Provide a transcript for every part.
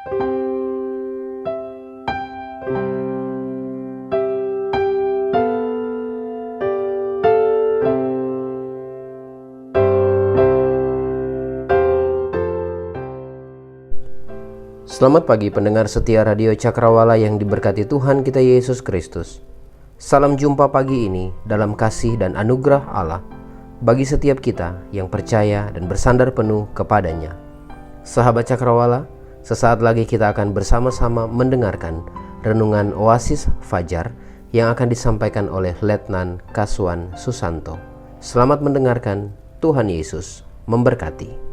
Selamat pagi pendengar setia Radio Cakrawala yang diberkati Tuhan kita Yesus Kristus. Salam jumpa pagi ini dalam kasih dan anugerah Allah bagi setiap kita yang percaya dan bersandar penuh kepadanya. Sahabat Cakrawala, sesaat lagi kita akan bersama-sama mendengarkan renungan Oasis Fajar yang akan disampaikan oleh Letnan Kaswan Susanto. Selamat mendengarkan, Tuhan Yesus memberkati.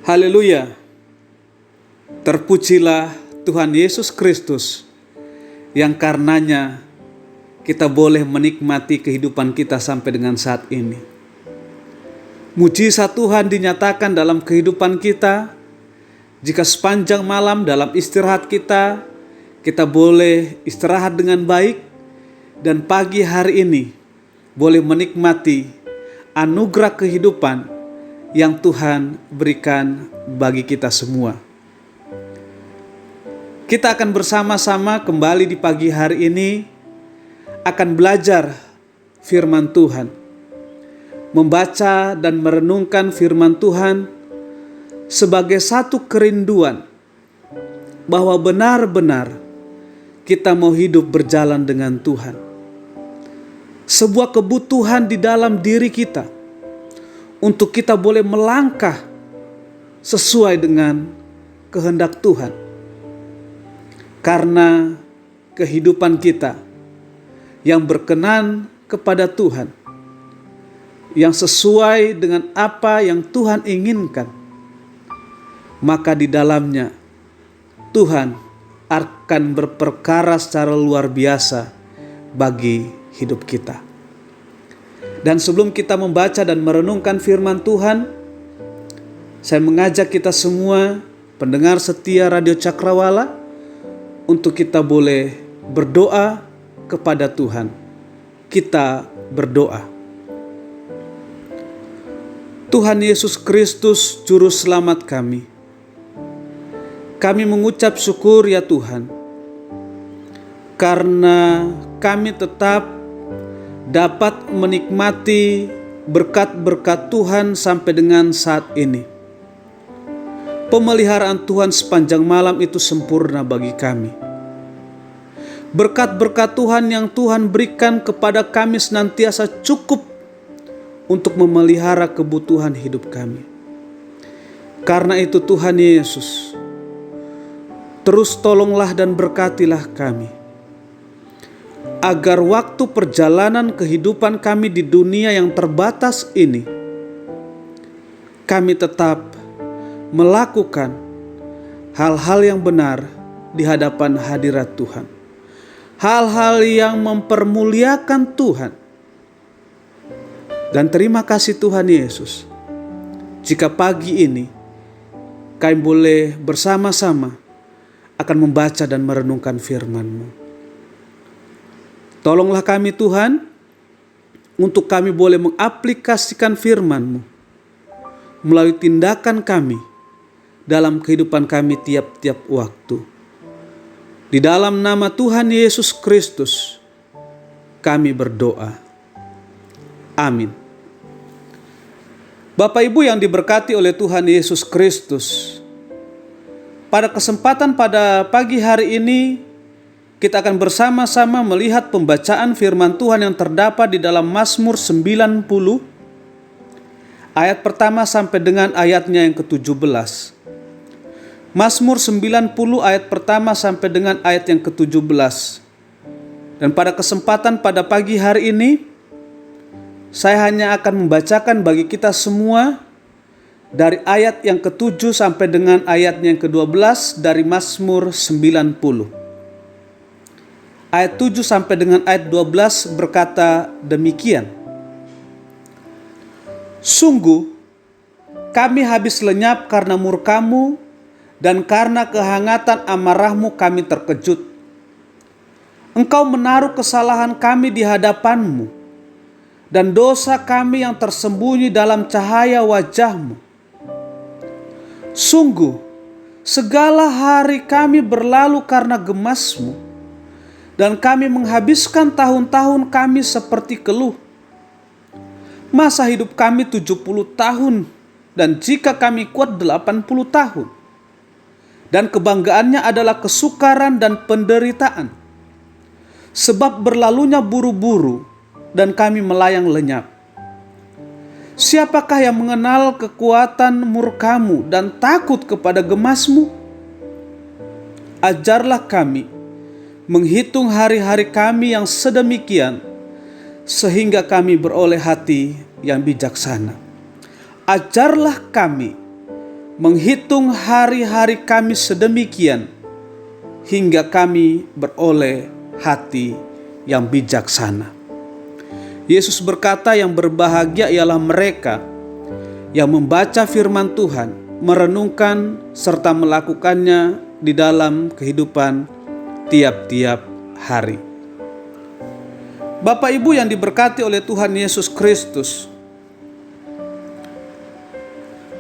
Haleluya. Terpujilah Tuhan Yesus Kristus yang karenanya kita boleh menikmati kehidupan kita sampai dengan saat ini. Mujizat Tuhan dinyatakan dalam kehidupan kita jika sepanjang malam dalam istirahat kita boleh istirahat dengan baik dan pagi hari ini boleh menikmati anugerah kehidupan yang Tuhan berikan bagi kita semua. Kita akan bersama-sama kembali di pagi hari ini akan belajar firman Tuhan, membaca dan merenungkan firman Tuhan sebagai satu kerinduan bahwa benar-benar kita mau hidup berjalan dengan Tuhan. Sebuah kebutuhan di dalam diri kita untuk kita boleh melangkah sesuai dengan kehendak Tuhan. Karena kehidupan kita yang berkenan kepada Tuhan, yang sesuai dengan apa yang Tuhan inginkan, maka di dalamnya Tuhan akan berperkara secara luar biasa bagi hidup kita. Dan sebelum kita membaca dan merenungkan firman Tuhan, saya mengajak kita semua pendengar setia Radio Cakrawala untuk kita boleh berdoa kepada Tuhan. Kita berdoa. Tuhan Yesus Kristus Juru Selamat kami mengucap syukur ya Tuhan, karena kami tetap dapat menikmati berkat-berkat Tuhan sampai dengan saat ini. Pemeliharaan Tuhan sepanjang malam itu sempurna bagi kami. Berkat-berkat Tuhan yang Tuhan berikan kepada kami senantiasa cukup untuk memelihara kebutuhan hidup kami. Karena itu Tuhan Yesus, terus tolonglah dan berkatilah kami, agar waktu perjalanan kehidupan kami di dunia yang terbatas ini, kami tetap melakukan hal-hal yang benar di hadapan hadirat Tuhan. Hal-hal yang mempermuliakan Tuhan. Dan terima kasih Tuhan Yesus, jika pagi ini kami boleh bersama-sama akan membaca dan merenungkan firman-Mu. Tolonglah kami Tuhan, untuk kami boleh mengaplikasikan firman-Mu melalui tindakan kami dalam kehidupan kami tiap-tiap waktu. Di dalam nama Tuhan Yesus Kristus kami berdoa. Amin. Bapak Ibu yang diberkati oleh Tuhan Yesus Kristus, pada kesempatan pada pagi hari ini kita akan bersama-sama melihat pembacaan firman Tuhan yang terdapat di dalam Mazmur 90 ayat pertama sampai dengan ayatnya yang ke-17. Mazmur 90 ayat pertama sampai dengan ayat yang ke-17. Dan pada kesempatan pada pagi hari ini, saya hanya akan membacakan bagi kita semua dari ayat yang ke-7 sampai dengan ayat yang ke-12 dari Mazmur 90. Ayat 7 sampai dengan ayat 12 berkata demikian. Sungguh, kami habis lenyap karena murka-Mu, dan karena kehangatan amarah-Mu kami terkejut. Engkau menaruh kesalahan kami di hadapan-Mu, dan dosa kami yang tersembunyi dalam cahaya wajah-Mu. Sungguh, segala hari kami berlalu karena gemas-Mu, dan kami menghabiskan tahun-tahun kami seperti keluh. Masa hidup kami 70 tahun, dan jika kami kuat 80 tahun. Dan kebanggaannya adalah kesukaran dan penderitaan. Sebab berlalunya buru-buru, dan kami melayang lenyap. Siapakah yang mengenal kekuatan murka-Mu dan takut kepada gemas-Mu? Ajarlah kami menghitung hari-hari kami yang sedemikian, sehingga kami beroleh hati yang bijaksana. Ajarlah kami menghitung hari-hari kami sedemikian, hingga kami beroleh hati yang bijaksana. Yesus berkata, yang berbahagia ialah mereka yang membaca firman Tuhan, merenungkan serta melakukannya di dalam kehidupan tiap-tiap hari. Bapak Ibu yang diberkati oleh Tuhan Yesus Kristus,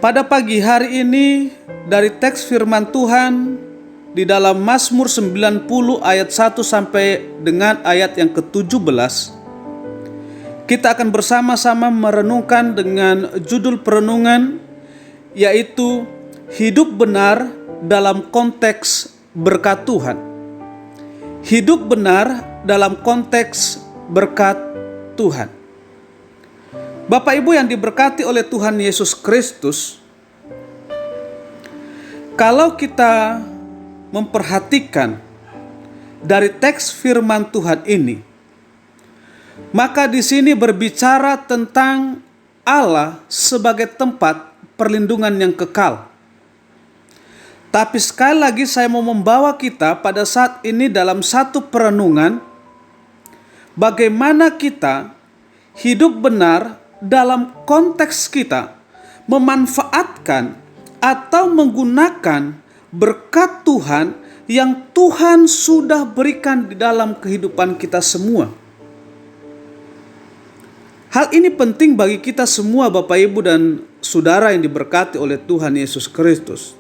pada pagi hari ini dari teks firman Tuhan di dalam Mazmur 90 ayat 1 sampai dengan ayat yang ke-17, kita akan bersama-sama merenungkan dengan judul perenungan, yaitu hidup benar dalam konteks berkat Tuhan. Hidup benar dalam konteks berkat Tuhan. Bapak Ibu yang diberkati oleh Tuhan Yesus Kristus, kalau kita memperhatikan dari teks firman Tuhan ini, maka di sini berbicara tentang Allah sebagai tempat perlindungan yang kekal. Tapi sekali lagi saya mau membawa kita pada saat ini dalam satu perenungan, bagaimana kita hidup benar dalam konteks kita memanfaatkan atau menggunakan berkat Tuhan yang Tuhan sudah berikan di dalam kehidupan kita semua. Hal ini penting bagi kita semua, Bapak Ibu dan Saudara yang diberkati oleh Tuhan Yesus Kristus.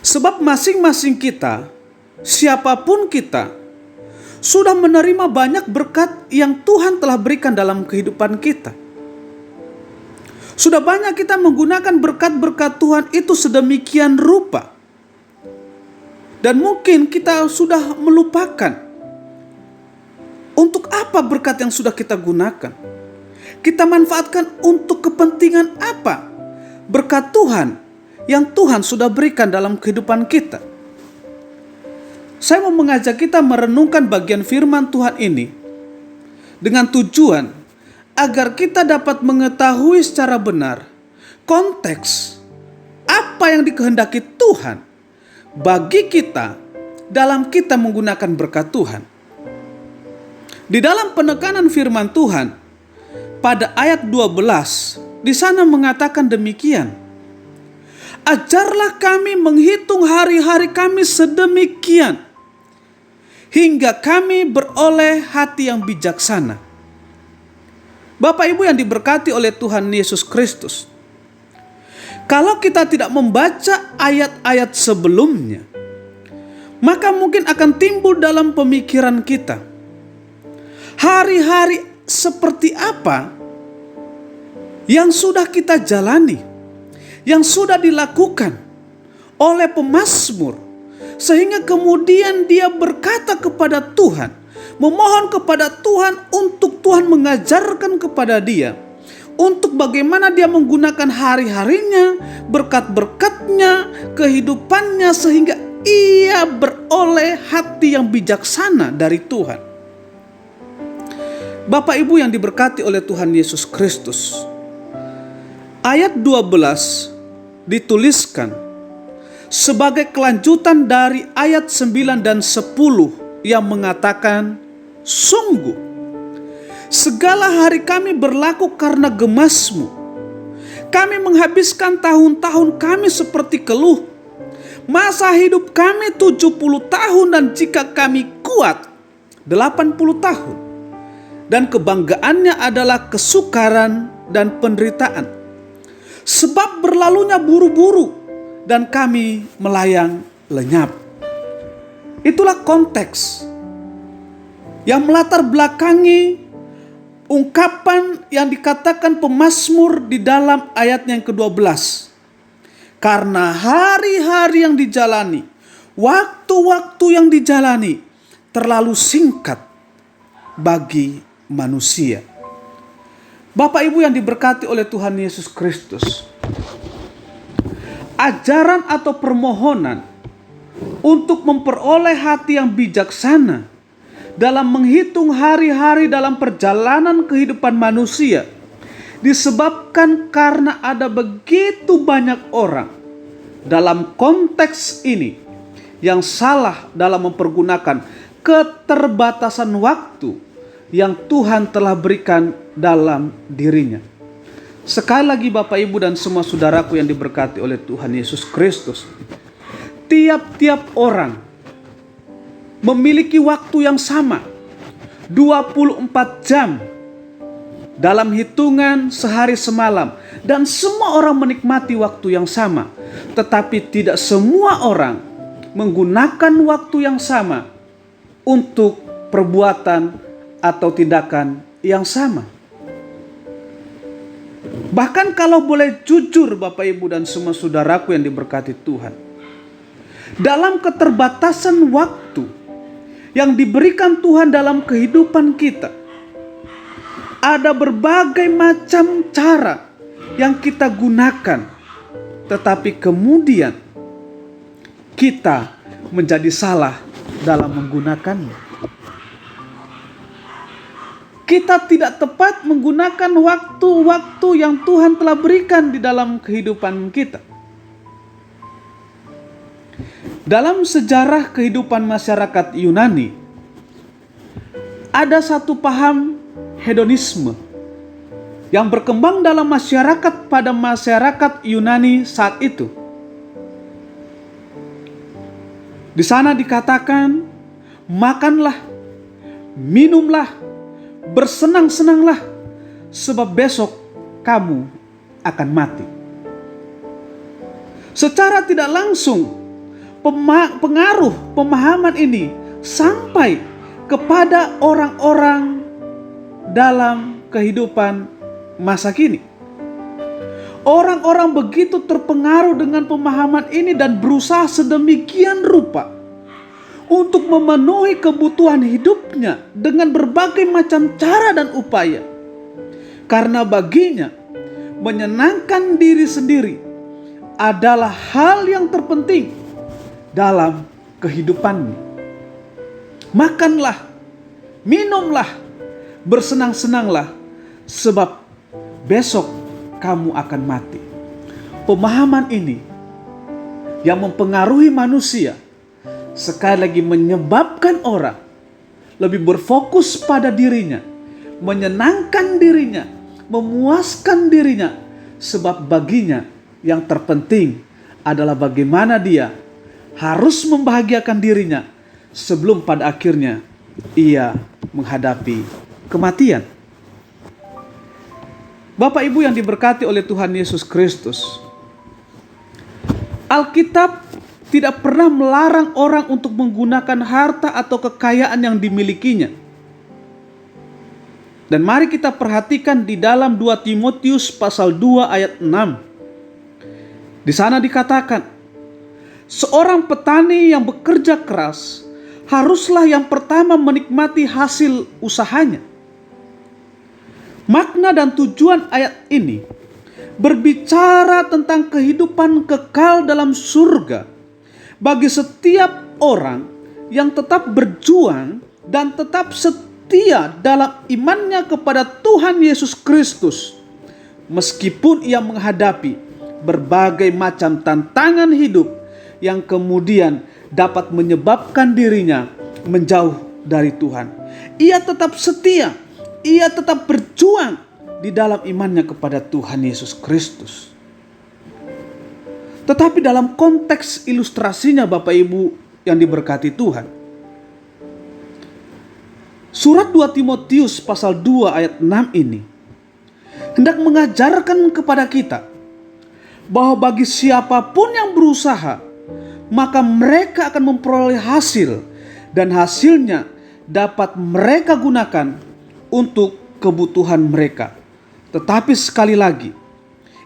Sebab masing-masing kita, siapapun kita, sudah menerima banyak berkat yang Tuhan telah berikan dalam kehidupan kita. Sudah banyak kita menggunakan berkat-berkat Tuhan itu sedemikian rupa. Dan mungkin kita sudah melupakan untuk apa berkat yang sudah kita gunakan. Kita manfaatkan untuk kepentingan apa berkat Tuhan yang Tuhan sudah berikan dalam kehidupan kita. Saya mau mengajak kita merenungkan bagian firman Tuhan ini dengan tujuan agar kita dapat mengetahui secara benar konteks apa yang dikehendaki Tuhan bagi kita dalam kita menggunakan berkat Tuhan. Di dalam penekanan firman Tuhan pada ayat 12 di sana mengatakan demikian. Ajarlah kami menghitung hari-hari kami sedemikian, hingga kami beroleh hati yang bijaksana. Bapak Ibu yang diberkati oleh Tuhan Yesus Kristus, kalau kita tidak membaca ayat-ayat sebelumnya, maka mungkin akan timbul dalam pemikiran kita, hari-hari seperti apa yang sudah kita jalani, yang sudah dilakukan oleh pemazmur, sehingga kemudian dia berkata kepada Tuhan, memohon kepada Tuhan untuk Tuhan mengajarkan kepada dia untuk bagaimana dia menggunakan hari-harinya, berkat-berkatnya, kehidupannya, sehingga ia beroleh hati yang bijaksana dari Tuhan. Bapak Ibu yang diberkati oleh Tuhan Yesus Kristus, ayat 12 dituliskan sebagai kelanjutan dari ayat 9 dan 10 yang mengatakan, sungguh segala hari kami berlaku karena gemas-Mu. Kami menghabiskan tahun-tahun kami seperti keluh. Masa hidup kami 70 tahun dan jika kami kuat 80 tahun. Dan kebanggaannya adalah kesukaran dan penderitaan. Sebab berlalunya buru-buru dan kami melayang lenyap. Itulah konteks yang melatar belakangi ungkapan yang dikatakan pemazmur di dalam ayatnya yang ke-12. Karena hari-hari yang dijalani, waktu-waktu yang dijalani terlalu singkat bagi manusia. Bapak Ibu yang diberkati oleh Tuhan Yesus Kristus, ajaran atau permohonan untuk memperoleh hati yang bijaksana dalam menghitung hari-hari dalam perjalanan kehidupan manusia disebabkan karena ada begitu banyak orang dalam konteks ini yang salah dalam mempergunakan keterbatasan waktu yang Tuhan telah berikan dalam dirinya. Sekali lagi Bapak Ibu dan semua saudaraku yang diberkati oleh Tuhan Yesus Kristus, tiap-tiap orang memiliki waktu yang sama, 24 jam dalam hitungan sehari semalam, dan semua orang menikmati waktu yang sama. Tetapi tidak semua orang menggunakan waktu yang sama untuk perbuatan atau tindakan yang sama. Bahkan kalau boleh jujur Bapak Ibu dan semua saudaraku yang diberkati Tuhan, dalam keterbatasan waktu yang diberikan Tuhan dalam kehidupan kita, ada berbagai macam cara yang kita gunakan, tetapi kemudian kita menjadi salah dalam menggunakannya. Kita tidak tepat menggunakan waktu-waktu yang Tuhan telah berikan di dalam kehidupan kita. Dalam sejarah kehidupan masyarakat Yunani, ada satu paham hedonisme yang berkembang dalam masyarakat pada masyarakat Yunani saat itu. Di sana dikatakan, makanlah, minumlah, bersenang-senanglah, sebab besok kamu akan mati. Secara tidak langsung, pengaruh pemahaman ini sampai kepada orang-orang dalam kehidupan masa kini. Orang-orang begitu terpengaruh dengan pemahaman ini dan berusaha sedemikian rupa untuk memenuhi kebutuhan hidupnya dengan berbagai macam cara dan upaya. Karena baginya, menyenangkan diri sendiri adalah hal yang terpenting dalam kehidupannya. Makanlah, minumlah, bersenang-senanglah, sebab besok kamu akan mati. Pemahaman ini yang mempengaruhi manusia sekali lagi menyebabkan orang lebih berfokus pada dirinya, menyenangkan dirinya, memuaskan dirinya, sebab baginya yang terpenting adalah bagaimana dia harus membahagiakan dirinya sebelum pada akhirnya ia menghadapi kematian. Bapak Ibu yang diberkati oleh Tuhan Yesus Kristus, Alkitab tidak pernah melarang orang untuk menggunakan harta atau kekayaan yang dimilikinya. Dan mari kita perhatikan di dalam 2 Timotius pasal 2 ayat 6. Di sana dikatakan, seorang petani yang bekerja keras haruslah yang pertama menikmati hasil usahanya. Makna dan tujuan ayat ini berbicara tentang kehidupan kekal dalam surga bagi setiap orang yang tetap berjuang dan tetap setia dalam imannya kepada Tuhan Yesus Kristus, meskipun ia menghadapi berbagai macam tantangan hidup yang kemudian dapat menyebabkan dirinya menjauh dari Tuhan. Ia tetap setia, ia tetap berjuang di dalam imannya kepada Tuhan Yesus Kristus. Tetapi dalam konteks ilustrasinya Bapak Ibu yang diberkati Tuhan, surat 2 Timotius pasal 2 ayat 6 ini hendak mengajarkan kepada kita bahwa bagi siapapun yang berusaha, maka mereka akan memperoleh hasil, dan hasilnya dapat mereka gunakan untuk kebutuhan mereka. Tetapi sekali lagi,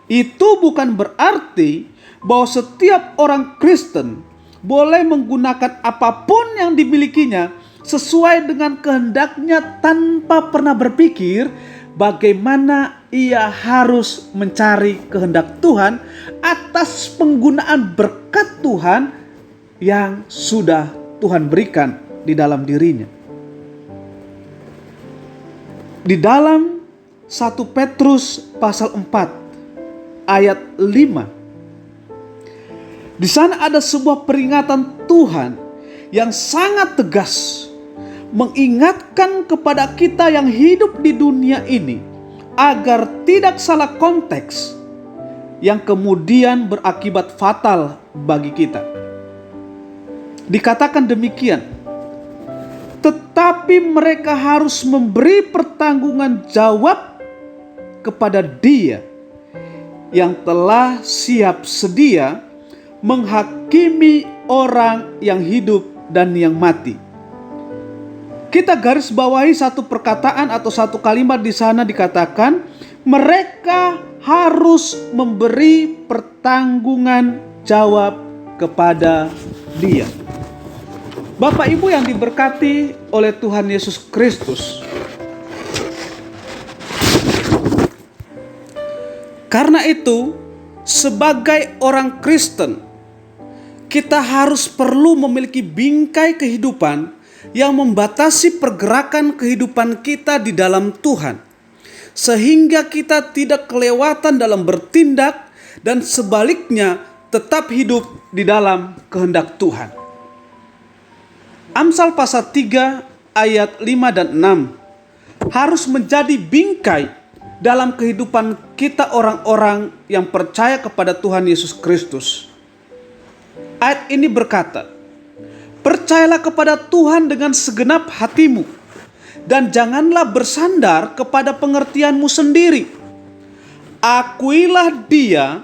itu bukan berarti bahwa setiap orang Kristen boleh menggunakan apapun yang dimilikinya sesuai dengan kehendaknya tanpa pernah berpikir bagaimana ia harus mencari kehendak Tuhan atas penggunaan berkat Tuhan yang sudah Tuhan berikan di dalam dirinya. Di dalam 1 Petrus pasal 4 ayat 5, di sana ada sebuah peringatan Tuhan yang sangat tegas, mengingatkan kepada kita yang hidup di dunia ini agar tidak salah konteks yang kemudian berakibat fatal bagi kita. Dikatakan demikian, tetapi mereka harus memberi pertanggungan jawab kepada Dia yang telah siap sedia menghakimi orang yang hidup dan yang mati. Kita garis bawahi satu perkataan atau satu kalimat di sana, dikatakan mereka harus memberi pertanggungan jawab kepada Dia. Bapak Ibu yang diberkati oleh Tuhan Yesus Kristus, karena itu sebagai orang Kristen, kita harus perlu memiliki bingkai kehidupan yang membatasi pergerakan kehidupan kita di dalam Tuhan, sehingga kita tidak kelewatan dalam bertindak dan sebaliknya tetap hidup di dalam kehendak Tuhan. Amsal pasal 3 ayat 5 dan 6 harus menjadi bingkai dalam kehidupan kita orang-orang yang percaya kepada Tuhan Yesus Kristus. Ayat ini berkata, percayalah kepada Tuhan dengan segenap hatimu, dan janganlah bersandar kepada pengertianmu sendiri. Akuilah Dia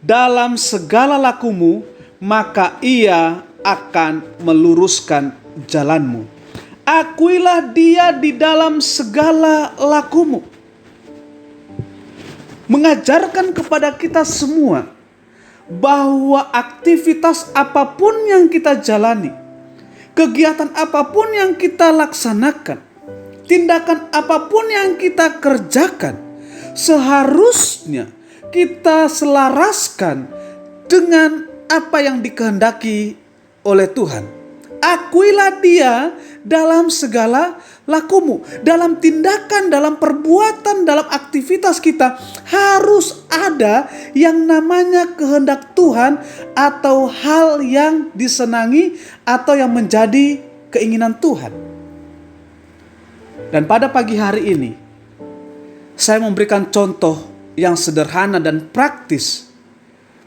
dalam segala lakumu, maka Ia akan meluruskan jalanmu. Akuilah Dia di dalam segala lakumu. Mengajarkan kepada kita semua bahwa aktivitas apapun yang kita jalani, kegiatan apapun yang kita laksanakan, tindakan apapun yang kita kerjakan, seharusnya kita selaraskan dengan apa yang dikehendaki oleh Tuhan. Akuilah Dia dalam segala lakumu. Dalam tindakan, dalam perbuatan, dalam aktivitas kita harus ada yang namanya kehendak Tuhan atau hal yang disenangi atau yang menjadi keinginan Tuhan. Dan pada pagi hari ini saya memberikan contoh yang sederhana dan praktis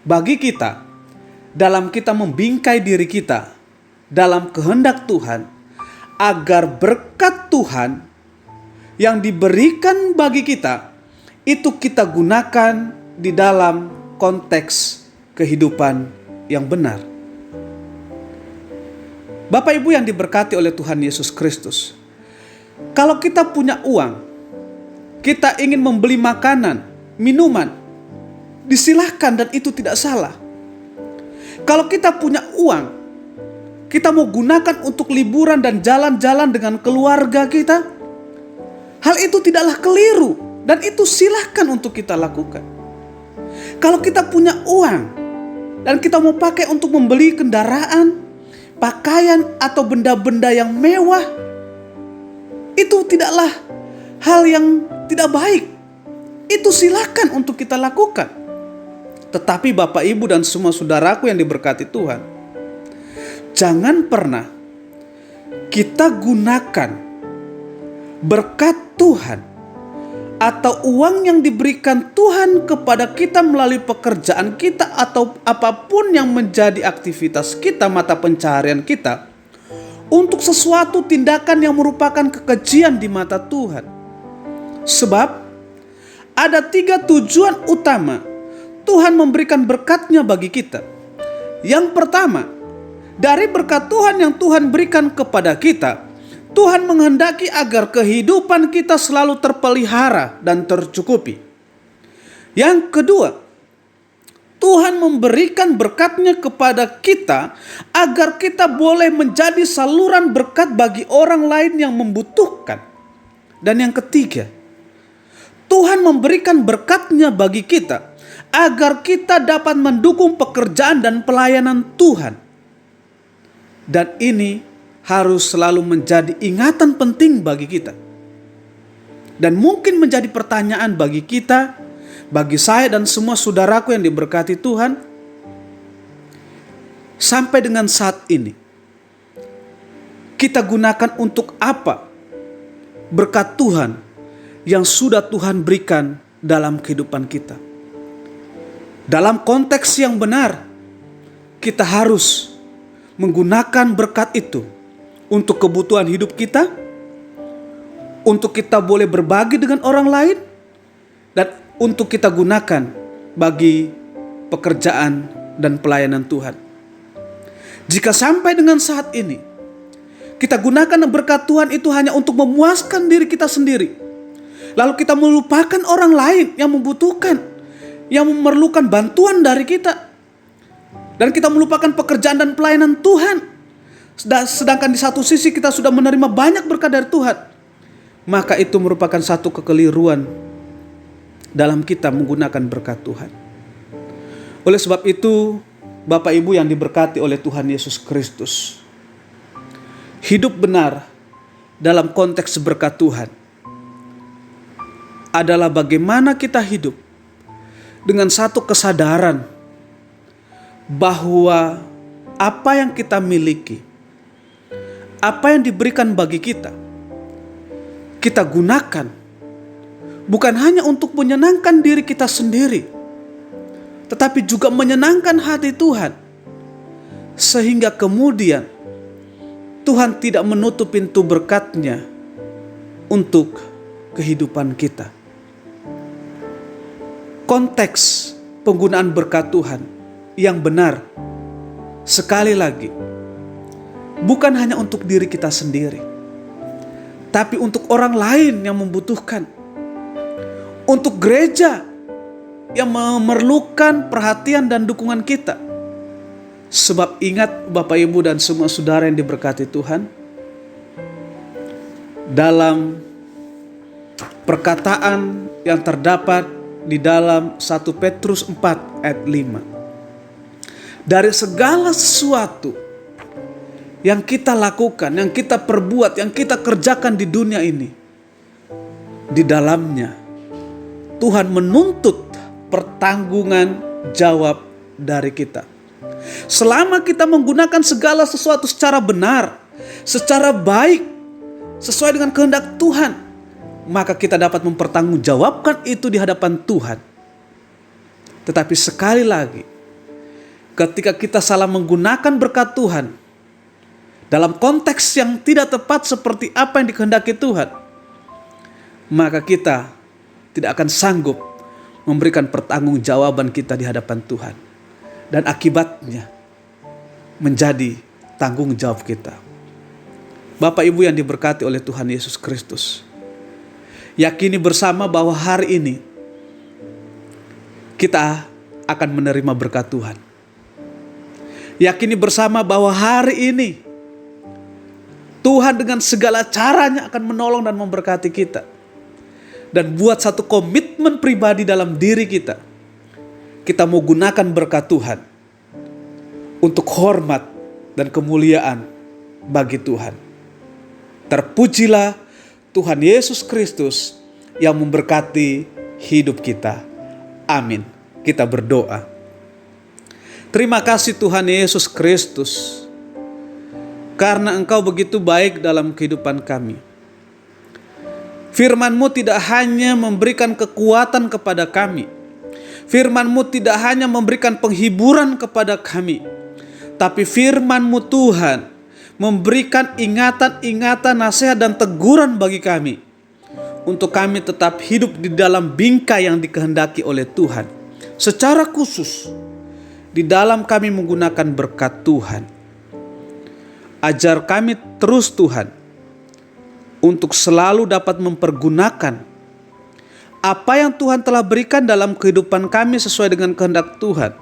bagi kita dalam kita membingkai diri kita dalam kehendak Tuhan, agar berkat Tuhan yang diberikan bagi kita itu kita gunakan di dalam konteks kehidupan yang benar. Bapak Ibu yang diberkati oleh Tuhan Yesus Kristus, kalau kita punya uang, kita ingin membeli makanan, minuman, disilahkan dan itu tidak salah. Kalau kita punya uang, kita mau gunakan untuk liburan dan jalan-jalan dengan keluarga kita, hal itu tidaklah keliru dan itu silahkan untuk kita lakukan. Kalau kita punya uang, dan kita mau pakai untuk membeli kendaraan, pakaian, atau benda-benda yang mewah, itu tidaklah hal yang tidak baik. Itu silakan untuk kita lakukan. Tetapi Bapak, Ibu, dan semua saudaraku yang diberkati Tuhan, jangan pernah kita gunakan berkat Tuhan atau uang yang diberikan Tuhan kepada kita melalui pekerjaan kita atau apapun yang menjadi aktivitas kita, mata pencaharian kita, untuk sesuatu tindakan yang merupakan kekejian di mata Tuhan. Sebab ada 3 tujuan utama Tuhan memberikan berkat-Nya bagi kita. Yang pertama, dari berkat Tuhan yang Tuhan berikan kepada kita, Tuhan menghendaki agar kehidupan kita selalu terpelihara dan tercukupi. Yang kedua, Tuhan memberikan berkat-Nya kepada kita agar kita boleh menjadi saluran berkat bagi orang lain yang membutuhkan. Dan yang ketiga, Tuhan memberikan berkat-Nya bagi kita agar kita dapat mendukung pekerjaan dan pelayanan Tuhan. Dan ini harus selalu menjadi ingatan penting bagi kita. Dan mungkin menjadi pertanyaan bagi kita, bagi saya dan semua saudaraku yang diberkati Tuhan, sampai dengan saat ini, kita gunakan untuk apa berkat Tuhan yang sudah Tuhan berikan dalam kehidupan kita? Dalam konteks yang benar, kita harus menggunakan berkat itu untuk kebutuhan hidup kita, untuk kita boleh berbagi dengan orang lain, dan untuk kita gunakan bagi pekerjaan dan pelayanan Tuhan. Jika sampai dengan saat ini, kita gunakan berkat Tuhan itu hanya untuk memuaskan diri kita sendiri, lalu kita melupakan orang lain yang membutuhkan, yang memerlukan bantuan dari kita, dan kita melupakan pekerjaan dan pelayanan Tuhan, sedangkan di satu sisi kita sudah menerima banyak berkat dari Tuhan, maka itu merupakan satu kekeliruan dalam kita menggunakan berkat Tuhan. Oleh sebab itu, Bapak Ibu yang diberkati oleh Tuhan Yesus Kristus, hidup benar dalam konteks berkat Tuhan adalah bagaimana kita hidup dengan satu kesadaran bahwa apa yang kita miliki, apa yang diberikan bagi kita, kita gunakan bukan hanya untuk menyenangkan diri kita sendiri, tetapi juga menyenangkan hati Tuhan, sehingga kemudian Tuhan tidak menutup pintu berkat-Nya untuk kehidupan kita. Konteks penggunaan berkat Tuhan yang benar, sekali lagi, bukan hanya untuk diri kita sendiri, tapi untuk orang lain yang membutuhkan, untuk gereja yang memerlukan perhatian dan dukungan kita. Sebab ingat Bapak, Ibu, dan semua saudara yang diberkati Tuhan, dalam perkataan yang terdapat di dalam 1 Petrus 4 ayat 5, dari segala sesuatu yang kita lakukan, yang kita perbuat, yang kita kerjakan di dunia ini, di dalamnya Tuhan menuntut pertanggungan jawab dari kita. Selama kita menggunakan segala sesuatu secara benar, secara baik, sesuai dengan kehendak Tuhan, maka kita dapat mempertanggungjawabkan itu di hadapan Tuhan. Tetapi sekali lagi, ketika kita salah menggunakan berkat Tuhan dalam konteks yang tidak tepat seperti apa yang dikehendaki Tuhan, maka kita tidak akan sanggup memberikan pertanggungjawaban kita di hadapan Tuhan. Dan akibatnya menjadi tanggung jawab kita. Bapak Ibu yang diberkati oleh Tuhan Yesus Kristus, yakini bersama bahwa hari ini kita akan menerima berkat Tuhan. Yakini bersama bahwa hari ini Tuhan dengan segala caranya akan menolong dan memberkati kita. Dan buat satu komitmen pribadi dalam diri kita. Kita mau gunakan berkat Tuhan untuk hormat dan kemuliaan bagi Tuhan. Terpujilah Tuhan Yesus Kristus yang memberkati hidup kita. Amin. Kita berdoa. Terima kasih Tuhan Yesus Kristus, karena Engkau begitu baik dalam kehidupan kami. Firman-Mu tidak hanya memberikan kekuatan kepada kami. Firman-Mu tidak hanya memberikan penghiburan kepada kami, tapi Firman-Mu Tuhan memberikan ingatan-ingatan, nasihat dan teguran bagi kami, untuk kami tetap hidup di dalam bingkai yang dikehendaki oleh Tuhan. Secara khusus, di dalam kami menggunakan berkat Tuhan. Ajar kami terus Tuhan, untuk selalu dapat mempergunakan apa yang Tuhan telah berikan dalam kehidupan kami sesuai dengan kehendak Tuhan.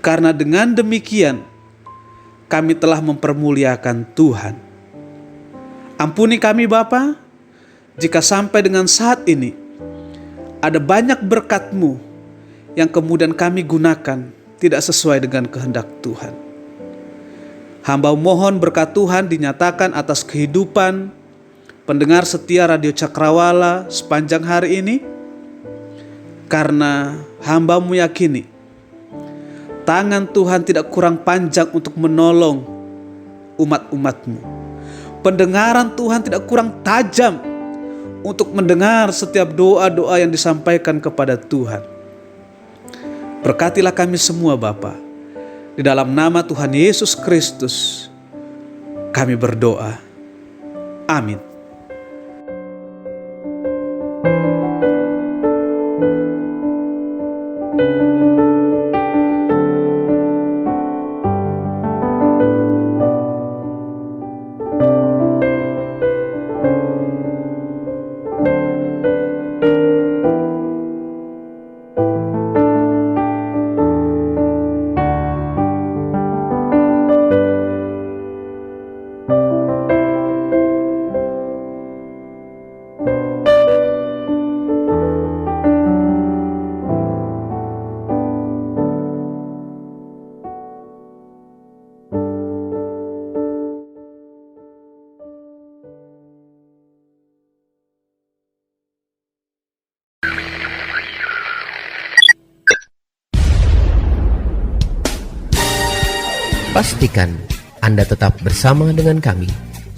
Karena dengan demikian, kami telah mempermuliakan Tuhan. Ampuni kami Bapa, jika sampai dengan saat ini ada banyak berkat-Mu yang kemudian kami gunakan tidak sesuai dengan kehendak Tuhan. Hamba mohon berkat Tuhan dinyatakan atas kehidupan pendengar setia Radio Cakrawala sepanjang hari ini, karena hamba-Mu yakini tangan Tuhan tidak kurang panjang untuk menolong umat-umat-Mu. Pendengaran Tuhan tidak kurang tajam untuk mendengar setiap doa-doa yang disampaikan kepada Tuhan. Berkatilah kami semua Bapa. Di dalam nama Tuhan Yesus Kristus kami berdoa. Amin. Pastikan Anda tetap bersama dengan kami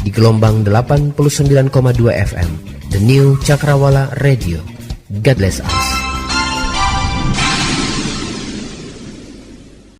di gelombang 89,2 FM, The New Cakrawala Radio. God bless us.